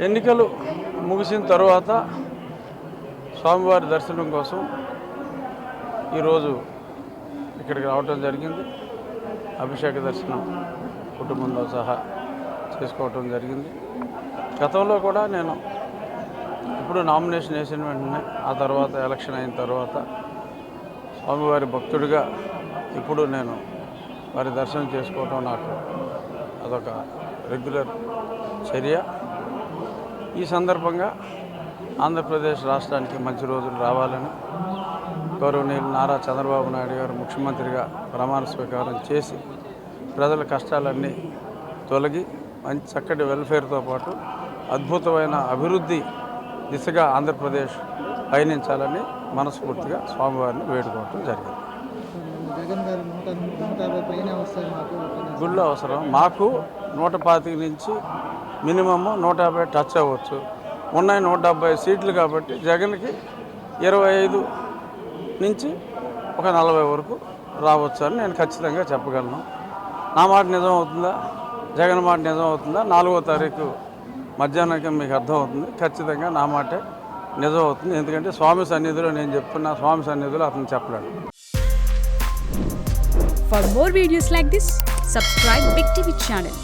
ఎన్నికలు ముగిసిన తర్వాత స్వామివారి దర్శనం కోసం ఈరోజు ఇక్కడికి రావటం జరిగింది. అభిషేక దర్శనం కుటుంబంతో సహా చేసుకోవటం జరిగింది. గతంలో కూడా నేను ఇప్పుడు నామినేషన్ వేసిన వెంటనే ఆ తర్వాత ఎలక్షన్ అయిన తర్వాత స్వామివారి భక్తుడిగా ఇప్పుడు నేను వారి దర్శనం చేసుకోవటం నాకు అదొక రెగ్యులర్ చర్య. ఈ సందర్భంగా ఆంధ్రప్రదేశ్ రాష్ట్రానికి మంచి రోజులు రావాలని గౌరవనీయులు నారా చంద్రబాబు నాయుడు గారు ముఖ్యమంత్రిగా ప్రమాణ స్వీకారం చేసి ప్రజల కష్టాలన్నీ తొలగి మంచి చక్కటి వెల్ఫేర్తో పాటు అద్భుతమైన అభివృద్ధి దిశగా ఆంధ్రప్రదేశ్ పయనించాలని మనస్ఫూర్తిగా స్వామివారిని వేడుకోవటం జరిగింది. గుళ్ళు అవసరం మాకు 125 నుంచి మినిమమ్ 150 టచ్ అవ్వచ్చు. ఉన్నాయి 170 సీట్లు కాబట్టి జగన్కి 25 నుంచి ఒక 40 వరకు రావచ్చు అని నేను ఖచ్చితంగా చెప్పగలను. నా మాట నిజం అవుతుందా, జగన్ మాట నిజం అవుతుందా 4వ తారీఖు మధ్యాహ్నానికి మీకు అర్థమవుతుంది. ఖచ్చితంగా నా మాటే నిజం అవుతుంది. ఎందుకంటే స్వామి సన్నిధిలో నేను చెప్తున్నా, స్వామి సన్నిధిలో అతను చెప్పలేడు. For more videos like this, subscribe Big TV channel.